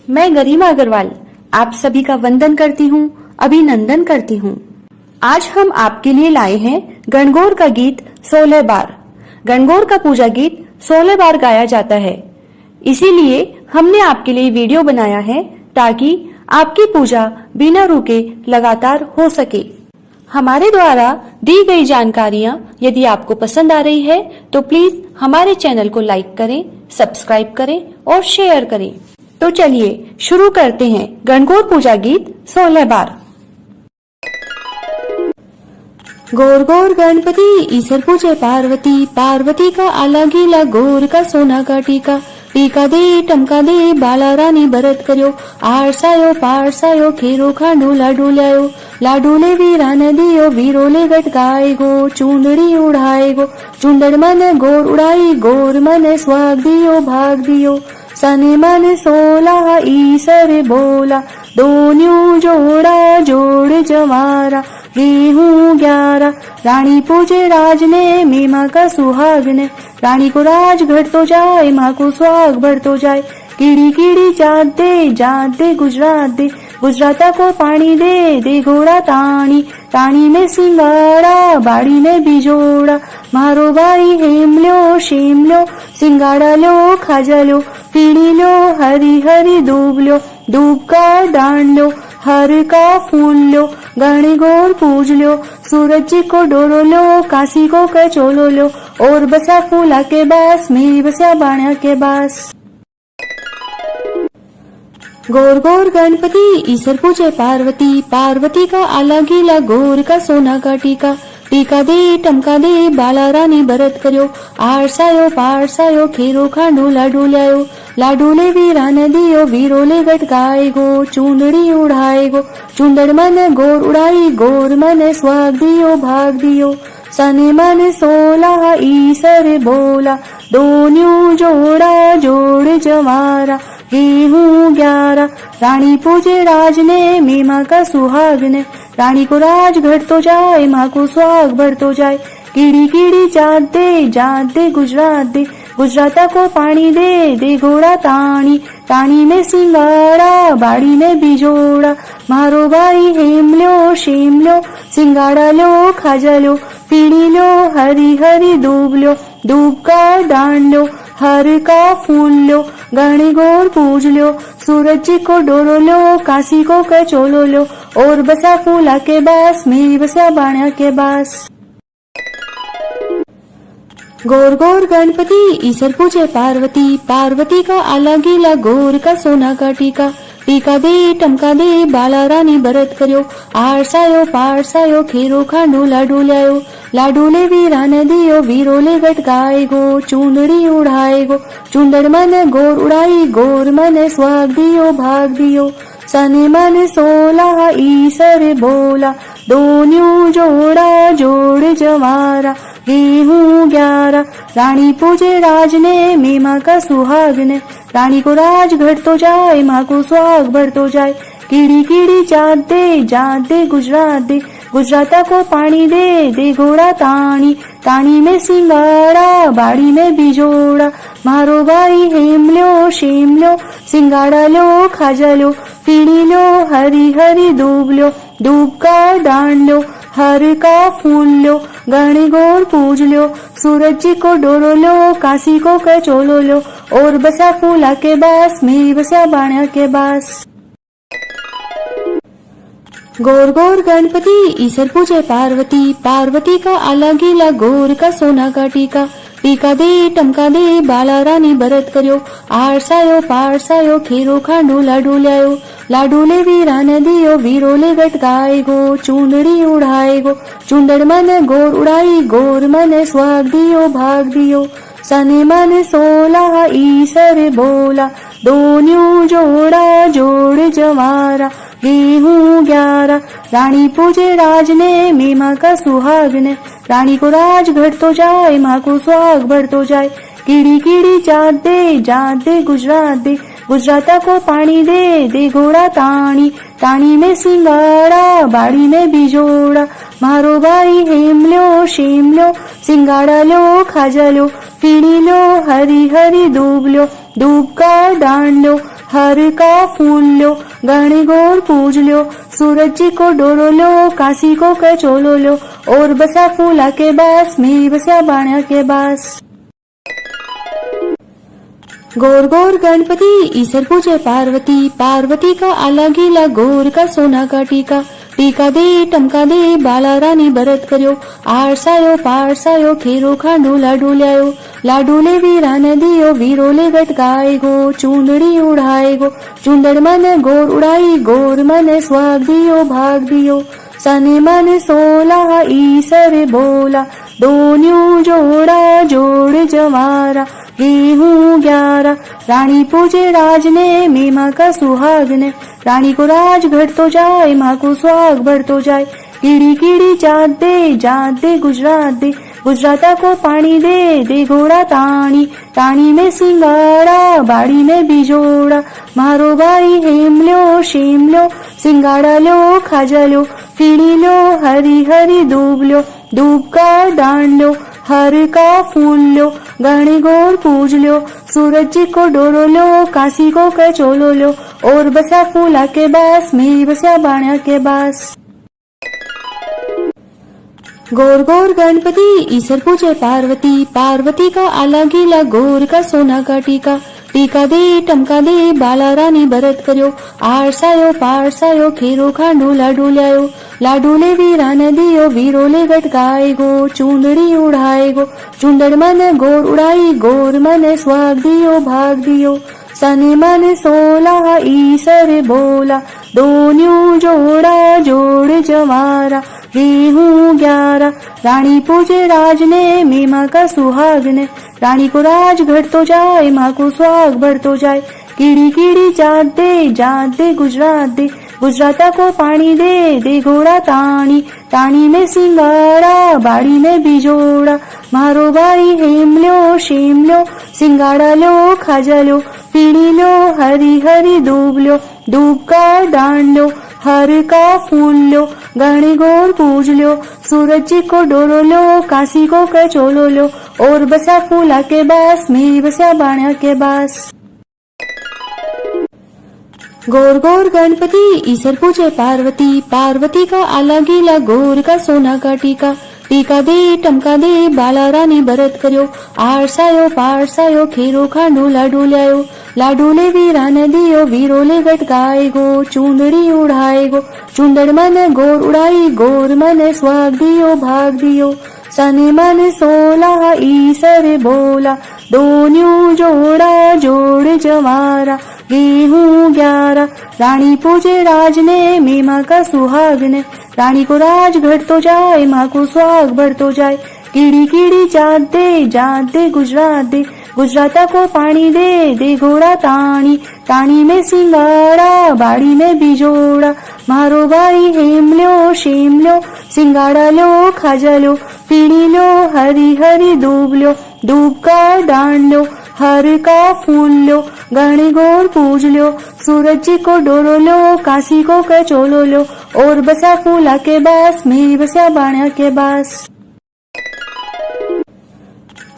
मैं गरिमा अग्रवाल आप सभी का वंदन करती हूँ, अभिनंदन करती हूँ। आज हम आपके लिए लाए हैं गणगौर का गीत 16 बार। गणगौर का पूजा गीत 16 बार गाया जाता है, इसीलिए हमने आपके लिए वीडियो बनाया है ताकि आपकी पूजा बिना रुके लगातार हो सके। हमारे द्वारा दी गई जानकारियाँ यदि आपको पसंद आ रही है तो प्लीज हमारे चैनल को लाइक करें, सब्सक्राइब करें और शेयर करें। तो चलिए शुरू करते हैं गणगौर पूजा गीत 16 बार। गौर गौर गणपति ईश्वर पूजे पार्वती, पार्वती का आला गीला गौर का सोना का टीका। टीका दे टमका दे बाला रानी भरत करो, आरसायो पारसायो खीरो खांडू लाडू लायो। लाडू ले वीरान दियो वीरो ले गटकाए गो, चूंदड़ी उड़ाए गो चूंदड़ मन गोर उड़ाई, गोर मन स्वाग दियो भाग दियो। सने मन 16 ईसर बोला, दोन्यू जोड़ा जोड़ जवारा। गेहूं 11 रानी पूजे राज ने, मीमा का सुहाग ने। रानी को राज घटतो जाए, माँ को सुहाग बढ़तो जाए। कीड़ी कीड़ी जात दे गुजरात दे, गुजराता को पानी दे घोड़ा ताणी। ताणी में सिंगाड़ा बाड़ी में बिजोड़ा, मारो भाई हेम लो शेम लो। सिंगाड़ा लो खाजा लो, पीड़ी लो हरी हरी दूब लो। दूब का दान लो, हर का फूल लो, गण गौर पूज लो। सूरज जी को डोरो लो, काशी को कचोलो लो। और बसा फूला के बास, मेरी बसा बाणा के बास। गौर गौर गणपति ईश्वर पूजे पार्वती, पार्वती का आला गीला गौर का सोना का टीका। टीका दे टमका दे बाला रानी भरत करो, आरसायो पारसायो खीरो खांडू लाडू लायो। लाडू ले वीरान दियो वीरो ले गटकाए गो, चूंदड़ी उड़ाए गो चूंदड़ मन गोर उड़ाई, गोर मन स्वाग दियो भाग दियो। सने मन 16 ईसर बोला, दोन्यू जोड़ा जोड़ जवारा। गेहूं 11 रानी पूजे राज ने, मीमा का सुहाग ने। रानी को राज घटतो जाए, माँ को सुहाग बढ़तो जाए। कीड़ी कीड़ी जात दे गुजरात दे, गुजराता को पानी दे घोड़ा ताणी। ताणी में सिंगाड़ा बाड़ी में बिजोड़ा, मारो भाई हेम लो शेम लो। सिंगाड़ा लो खाजा लो, पीड़ी लो हरी हरी दूब लो। दूब का दान लो, हर का फूल लो, गण गौर पूज लो। सूरज जी को डोरो लो, काशी को कचोलो लो। और बसा फूला के बास, मेरी बसा बाणा के बास। गौर गौर गणपति ईश्वर पूजे पार्वती, पार्वती का आला गीला गौर का सोना का टीका। टीका दे टमका दे बाला रानी भरत करो, आरसायो पारसायो खीरो खांडू लाडू लायो। लाडू ले वीरान दियो वीरो ले गटकाए गो, चूंदड़ी उड़ाए गो चूंदड़ मन गोर उड़ाई, गोर मन स्वाग दियो भाग दियो। सने मन 16 ईसर बोला, दोन्यू जोड़ा जोड़ जवारा। गेहूं 11 रानी पूजे राज ने, मीमा का सुहाग ने। रानी को राज घटतो जाए, माँ को सुहाग बढ़तो जाए। कीड़ी कीड़ी जात दे गुजरात दे, गुजराता को पानी दे घोड़ा ताणी। ताणी में सिंगाड़ा बाड़ी में बिजोड़ा, मारो भाई हेम लो शेम लो। सिंगाड़ा लो खाजा लो, पीड़ी लो हरी हरी दूब लो। दूब का दान लो, हर का फूल लो, गण गौर पूज लो। सूरज जी को डोरो लो, काशी को कचोलो लो। और बसा फूला के बास, मेरी बसा बाणा के बास। गौर गौर गणपति ईश्वर पूजे पार्वती, पार्वती का आला गीला गौर का सोना का टीका। टीका दे टमका दे बाला रानी भरत करो, आरसायो पारसायो खीरो खांडू लाडू लायो। लाडू ले वीरान दियो वीरो ले गटकाए गो, चूंदड़ी उड़ाए गो चूंदड़ मन गोर उड़ाई, गोर मन स्वाग दियो भाग दियो। सने मन 16 ईसर बोला, दोन्यू जोड़ा जोड़ जवारा। गेहूं 11 रानी पूजे राज ने, मीमा का सुहाग ने। रानी को राज घटतो जाए, माँ को सुहाग बढ़तो जाए। कीड़ी कीड़ी जात दे गुजरात दे, गुजराता को पानी दे घोड़ा ताणी। ताणी में सिंगाड़ा बाड़ी में बिजोड़ा, मारो भाई हेम लो शेम लो। सिंगाड़ा लो खाजा लो, पीड़ी लो हरी हरी दूब लो। दूब का दान लो, हर का फूल लो, गण गौर पूज लो, सूरज जी को डोरो लो, काशी को कचोलो लो, और बसा फूला के बास में बसा बाणा के बास। गौर गौर गणपति ईसर पूजे पार्वती, पार्वती का आला गीला गौर का सोना का टीका, टीका दे टमका दे बाला रानी भरत कर्यो, आरसायो पारसायो खेरो खांडू लाडू ल्यायो, लाडू ले वीरा ने दियो वीरो ले गटकाए गो, चूंदड़ी उड़ाए गो, चूंदड़ मन गौर उड़ाई गौर मन स्वाग दियो भाग दियो, सने मन सोला ईसर बोला, दोन्यू जोड़ा जोड़ जवारा, गेहूं 11 रानी पूजे राज ने, मैं माँ का सुहाग ने, रानी को राज घटतो जाए, माँ को सुहाग बढ़तो जाए, कीड़ी कीड़ी जात दे गुजरात दे, गुजराता को पानी दे घोड़ा ताणी, ताणी में सिंगाड़ा बाड़ी में बिजोड़ा, मारो भाई हेम लो शेम लो, सिंगाड़ा लो खाजा लो, फीड़ी लो हरी हरी दूब लो, दूब का दान लो, हर का फूल लो, गण गौर पूज लो, सूरज जी को डोरो लो, काशी को कचोलो लो, और बसा फूला के बास में बसा बाणा के बास। गौर गौर गणपति ईसर पूजे पार्वती, पार्वती का आला गीला गौर का सोना का टीका, टीका दे टमका दे बाला रानी भरत कर्यो, आरसायो पारसायो खेरो खांडू लाडू ल्यायो, लाडू ले वीरा ने दियो वीरो ले गटकाए गो, चूंदड़ी उड़ाए गो, चूंदड़ मन गौर उड़ाई गौर मन स्वाग दियो भाग दियो, सने मन सोला ईसर बोला, दोन्यू जोड़ा जोड़ जवारा, गेहूं 11 रानी पूजे राज ने, मैं माँ का सुहाग ने, रानी को राज घटतो जाए, माँ को सुहाग बढ़तो जाए, कीड़ी कीड़ी जात दे गुजरात दे, गुजराता को पानी दे घोड़ा ताणी, ताणी में सिंगाड़ा बाड़ी में बिजोड़ा, मारो भाई हेम लो शेम लो, सिंगाड़ा लो खाजा लो, फीड़ी लो हरी हरी दूब लो, दूब का दान लो, हर का फूल लो, गण गौर पूज लो, सूरज जी को डोरो लो, काशी को कचोलो लो, और बसा फूला के बास में बसा बाणा के बास। गौर गौर गणपति ईसर पूजे पार्वती, पार्वती का आला गीला गौर का सोना का टीका, टीका दे टमका दे बाला रानी भरत कर्यो, आरसायो पारसायो खेरो खांडू लाडू ल्यायो, लाडू ले वीरा ने दियो वीरो ले गटकाए गो, चूंदड़ी उड़ाए गो, चूंदड़ मन गौर उड़ाई गौर मन स्वाग दियो भाग दियो, सने मन सोला ईसर बोला, दोन्यू जोड़ा जोड़ जवारा, गेहूं 11 रानी पूजे राज ने, मैं माँ का सुहाग ने, रानी को राज घटतो जाए, माँ को सुहाग बढ़तो जाए, कीड़ी कीड़ी जात दे गुजरात दे, गुजराता को पानी दे घोड़ा ताणी, ताणी में सिंगाड़ा बाड़ी में बिजोड़ा, मारो भाई हेम लो शेम लो, सिंगाड़ा लो खाजा लो, फीड़ी लो हरी हरी दूब लो, दूब का दान लो, हर का फूल लो, गण गौर पूज लो, सूरज जी को डोरो लो, काशी को कचोलो लो, और बसा फूला के बास में बसा बाणा के बास।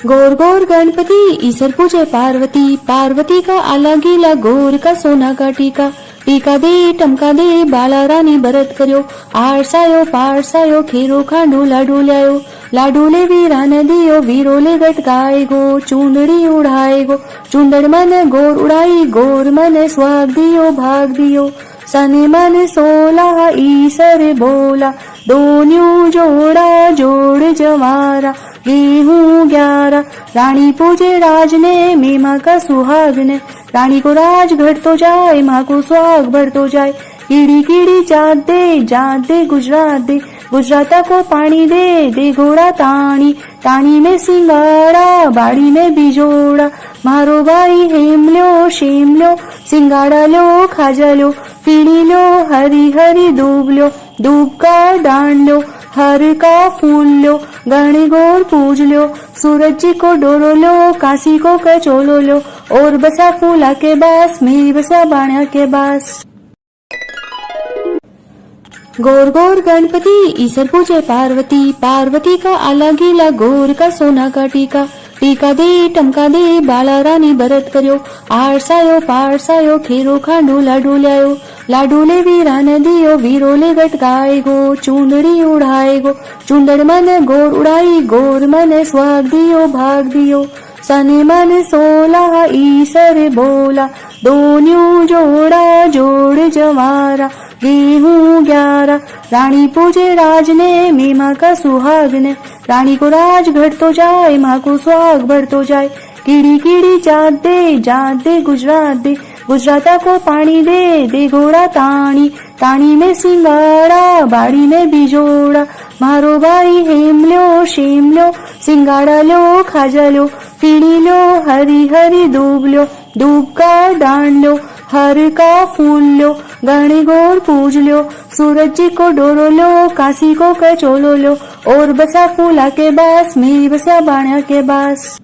गौर गौर गणपति ईसर पूजे पार्वती, पार्वती का आला गीला गौर का सोना का टीका, टीका दे टमका दे बाला रानी भरत कर्यो, आरसायो पारसायो खेरो खांडू लाडू ल्यायो, लाडू ले वीरा ने दियो वीरो ले गटकाए गो, चूंदड़ी उड़ाए गो, चूंदड़ मन गौर उड़ाई गौर मन स्वाग दियो भाग दियो, सने मन सोला ईसर बोला, दोन्यू जोड़ा जोड़ जवारा, गेहूं 11 रानी पूजे राज ने, मैं माँ का सुहाग ने, रानी को राज घटतो जाए, माँ को सुहाग बढ़तो जाए, कीड़ी कीड़ी जात दे गुजरात दे, गुजराता को पानी दे घोड़ा ताणी, ताणी में सिंगाड़ा बाड़ी में बिजोड़ा, मारो भाई हेम लो शेम लो, सिंगाड़ा लो खाजा लो, फीड़ी लो हरी हरी दूब लो, दूब का दान लो, हर का फूल लो, गण गौर पूज लो, सूरज जी को डोरो लो, काशी को कचोलो लो, और बसा फूला के बास में बसा बाणा के बास। गौर गौर गणपति ईसर पूजे पार्वती, पार्वती का आला गीला गौर का सोना का टीका, टीका दे टमका दे बाला रानी भरत कर्यो आरसायो पारसायो खेरो खांडू लाडू ल्यायो लाडू ले वीरान दियो वीरो ले गटकाय गो चूंदड़ी उड़ाए गो चूंदड़ मन गोर उड़ाई गोर मन स्वाग दियो भाग दियो सने मन 16 ईसर बोला दोन्यू जोड़ा जोड़ जवारा गेहूं 11 रानी पूजे राज ने मीमा का सुहाग ने रानी को राज घटतो जाए माँ को सुहाग बढ़तो जाए कीड़ी कीड़ी जात दे गुजराता को पानी दे घोड़ा ताणी ताणी में सिंगाड़ा बाड़ी में बिजोड़ा मारो भाई हेम लो शेम लो सिंगाड़ा लो खाजा लो फीणी लो हरी हरी दूब लो दूब का दान लो हर का फूल लो गणे गौर पूज लो सूरज जी को डोरो लो काशी को कचोलो लो और बसा फूला के बास मेरी बसा बाणा के बास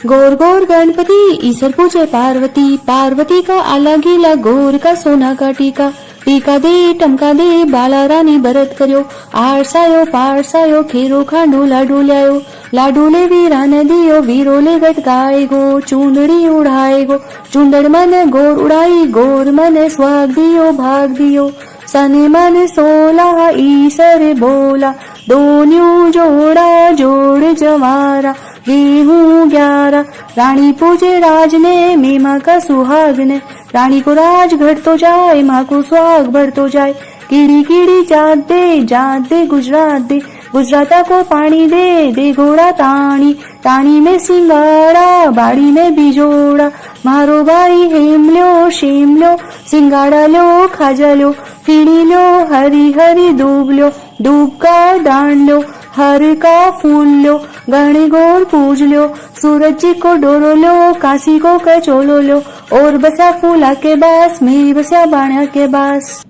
गौर गौर गणपति ईश्वर पूजे पार्वती पार्वती का आला गीला गौर का सोना का टीका टीका दे टमका दे बाला रानी भरत कर्यो आरसायो पारसायो खेरो खांडू लाडू ल्यायो लाडू ले वीरान दियो वीरो ले गटकाय गो चूंदड़ी उड़ाए गो चूंदड़ मन गोर उड़ाई गोर मन स्वाग दियो भाग दियो सने मन 16 ईसर बोला दोन्यू जोड़ा जोड़ जवारा गेहूं 11 रानी पूजे राज ने मीमा का सुहाग ने रानी को राज घटतो जाए माँ को सुहाग बढ़तो जाए कीड़ी कीड़ी जात दे गुजराता को पानी दे घोड़ा ताणी ताणी में सिंगाड़ा बाड़ी में बिजोड़ा मारो भाई हेम लो शेम लो सिंगाड़ा लो खाजा लो फीणी लो हरी हरी दूब लो दूब का दान लो हर का फूल लो गणे गौर पूज लो सूरज जी को डोरो लो काशी को कचोलो लो और बसा फूला के बास मेरी बसा बाणा के बास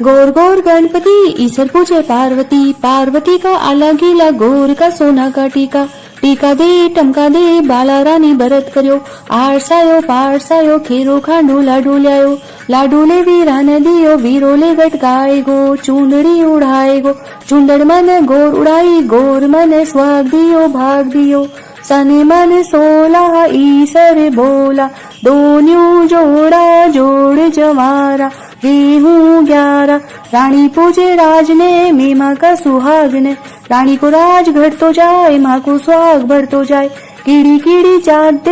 गौर गौर गणपति ईश्वर पूजे पार्वती पार्वती का आला गीला गौर का सोना का टीका टीका दे टमका दे बाला रानी भरत कर्यो आरसायो पारसायो खेरो खांडू लाडू ल्यायो लाडू ले वीरान दियो वीरो ले गटकाय गो चूंदड़ी उड़ाए गो चूंदड़ मन गोर उड़ाई गोर मन स्वाग दियो भाग दियो सने मन 16 ईसर बोला दोन्यू जोड़ा जोड़ जवारा गेहूं 11 रानी पूजे राज ने मीमा का सुहाग ने रानी को राज घटतो जाए माँ को सुहाग बढ़तो जाए कीड़ी कीड़ी जात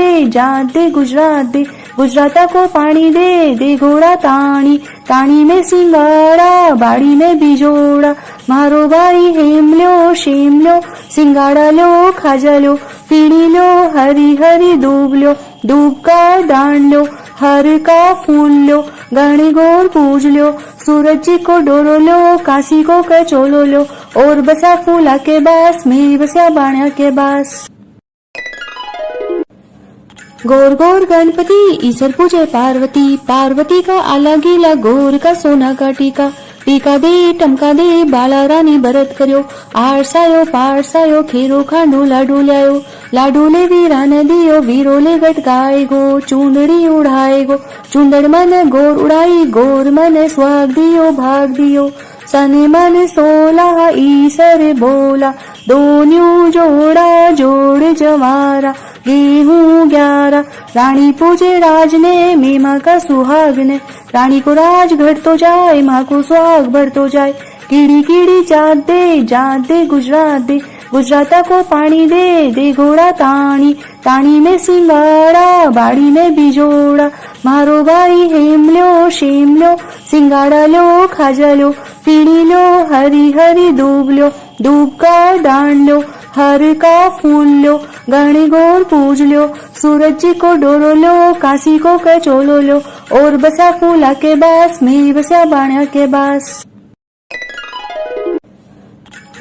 दे गुजराता को पानी दे घोड़ा ताणी ताणी में सिंगाड़ा बाड़ी में बिजोड़ा मारो भाई हेम लो शेम लो सिंगाड़ा लो खाजा लो फीणी लो हरी हरी दूब लो दूब का दान लो हर का फूल लो गणे गौर पूज लो सूरज जी को डोरो लो काशी को कचोलो लो और बसा फूला के बास मेरी बसा बाणा के बास गौर गौर गणपति ईश्वर पूजे पार्वती पार्वती का आला गीला गौर का सोना का टीका टीका दे टमका दे बाला रानी भरत कर्यो आरसायो पारसायो खेरो खांडू लाडू ल्यायो लाडू ले वीरान दियो वीरो ले गटकाय गो चूंदड़ी उड़ाए गो चूंदड़ मन गोर उड़ाई गोर मन स्वाग दियो भाग दियो सने मन 16 ईसर बोला दोन्यू जोड़ा जोड़ जवारा गेहूं 11 रानी पूजे राज ने मीमा का सुहाग ने रानी को राज घटतो जाए माँ को सुहाग बढ़तो जाए कीड़ी कीड़ी जात दे गुजराता को पानी दे घोड़ा ताणी ताणी में सिंगाड़ा बाड़ी में बिजोड़ा मारो भाई हेम लो शेम लो सिंगाड़ा लो खाजा लो फीणी लो हरी हरी दूब लो दूब का दान लो हर का फूल लो गणे गौर पूज लो सूरज जी को डोरो लो काशी को कचोलो लो और बसा फूला के बास मेरी बसा बाणा के बास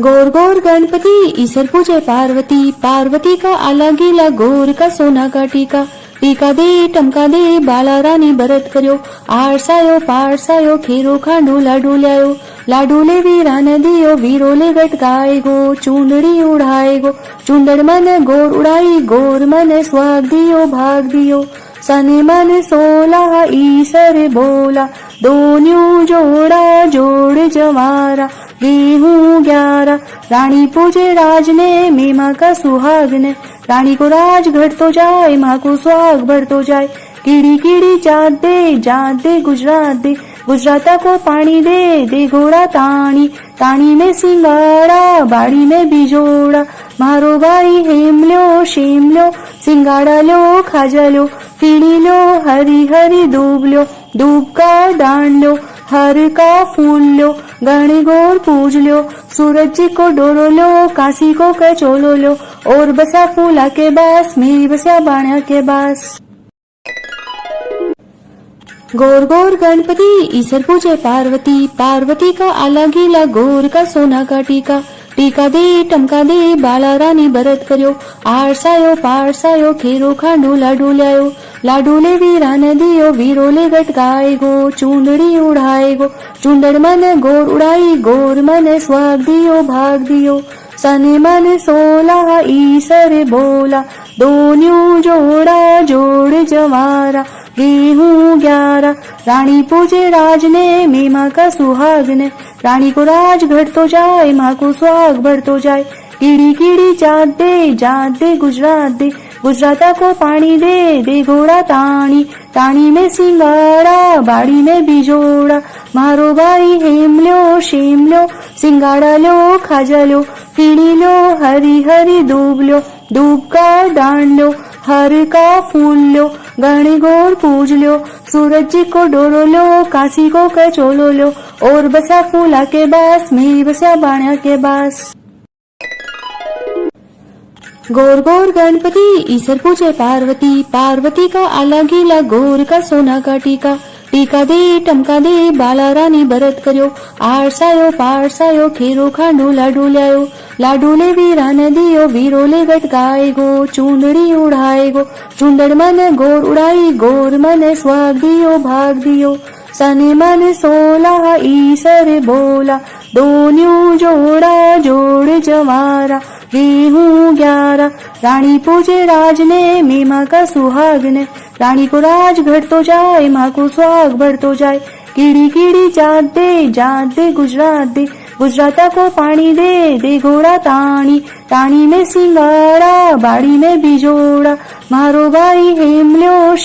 गौर गौर गणपति ईश्वर पूजे पार्वती पार्वती का आला गीला गौर का सोना का टीका टीका दे टमका दे बाला रानी भरत कर्यो आरसायो पारसायो खेरो खांडू लाडू ल्यायो लाडू ले वीरान दियो वीरो ले गटकाय गो चूंदड़ी उड़ाए गो चूंदड़ मन गोर उड़ाई गोर मन स्वाग दियो भाग दियो सने मन 16 ईसर बोला दोन्यू जोड़ा जोड़ जवारा गेहूं 11 रानी पूजे राज ने मैं माँ का सुहाग ने। रानी को राज घटतो जाए माँ को सुहाग बढ़तो जाए। कीड़ी कीड़ी जात दे गुजराता को पानी दे घोड़ा ताणी में सिंगाड़ा बाड़ी में बिजोड़ा। मारो भाई हेम लो सिंगाड़ा लो खाजा लो फीणी लो हरी हरी दूब का दान लो हर का फूल लो गण गौर पूज लो। सूरज जी को डोरो लो काशी को कचोलो लो और बसा फूला के बास मेरी बसा बाणा के बास। गौर गौर गणपति ईसर पूजे पार्वती का आला गीला गौर का सोना का टीका दे टमका दे बाला रानी बरत कर्यो। आरसायो पारसायो खेरो खांडो लाडू ल्यायो। लाडू ले वीरा ने दियो वीरो ले गटकाए गो चूंदड़ी उड़ाए गो। चूंदड़ मन गौर उड़ाई गौर मन स्वाग दियो भाग दियो। सने मन 16 ईसर बोला दोन्यू जोड़ा जोड़ जवारा। गेहूं 11 रानी पूजे राज ने मैं माँ का सुहाग ने। रानी को राज घटतो जाए माँ को सुहाग बढ़तो जाए। कीड़ी कीड़ी जात दे गुजराता को पानी दे घोड़ा ताणी में सिंगाड़ा बाड़ी में बिजोड़ा। मारो भाई हेम लो सिंगाड़ा लो खाजा लो फीणी लो हरी हरी दूब का दान लो हर का फूल लो गण गौर पूज लो। सूरज जी को डोरो लो काशी को कचोलो लो और बसा फूला के बास मेरी बसा बाणा के बास। गौर गौर गणपति ईसर पूजे पार्वती का आला गीला गौर का सोना का टीका दे टमका दे बाला रानी बरत कर्यो। आरसायो पारसायो खेरो खांडो लाडू ल्यायो। लाडू ले वीरा ने दियो वीरो ले गटकाए गो चूंदड़ी उड़ाए गो। चूंदड़ मन गौर उड़ाई गौर मन स्वाग दियो भाग दियो। सने मन 16 ईसर बोला दोन्यू जोड़ा जोड़ जवारा। गेहूं 11 रानी पूजे राज ने मैं माँ का सुहाग ने। रानी को राज घटतो जाए माँ को सुहाग बढ़तो जाए। कीड़ी कीड़ी जात दे गुजराता को पानी दे घोड़ा ताणी में सिंगाड़ा बाड़ी में बिजोड़ा। मारो भाई हेम लो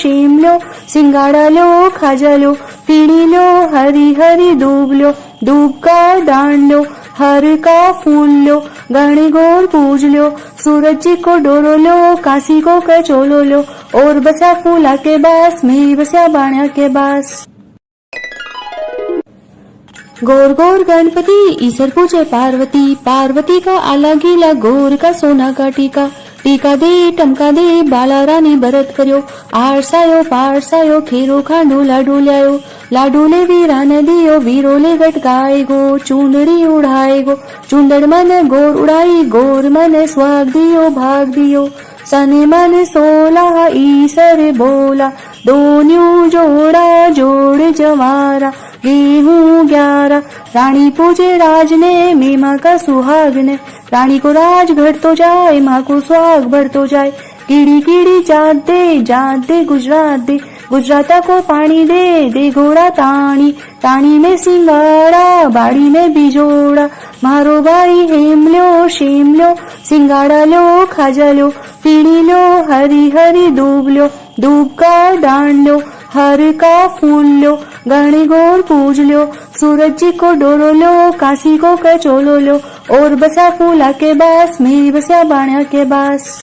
सिंगाड़ा लो खाजा लो फीणी लो हरी हरी दूब का दान लो हर का फूल लो गण गौर पूज लो। सूरज जी को डोरो लो काशी को कचोलो लो और बसा फूला के बास मेरी बसा बाणा के बास। गौर गौर गणपति ईसर पूजे पार्वती का आला गीला गौर का सोना का टीका दे टमका दे बाला रानी बरत कर्यो। आरसायो पारसायो खेरो खांडो लाडू ल्यायो। लाडू ले वीरा ने दियो वीरो ले गटकाए गो चूंदड़ी उड़ाए गो। चूंदड़ मन गौर उड़ाई गौर मन स्वाग दियो भाग दियो। सने मन 16 ईसर बोला दोन्यू जोड़ा जोड़ जवारा। गेहूं 11 रानी पूजे राज ने मैं माँ का सुहाग ने। रानी को राज घटतो जाए माँ को सुहाग बढ़तो जाए। कीड़ी कीड़ी जात दे गुजराता को पानी दे घोड़ा ताणी में सिंगाड़ा बाड़ी में बिजोड़ा। मारो भाई हेम लो सिंगाड़ा लो खाजा लो फीणी लो हरी हरी दूब का दान लो हर का फूल लो गण गौर पूज लो। सूरज जी को डोरो लो काशी को कचोलो लो और बसा फूला के बास मेरी बसा बाणा के बास।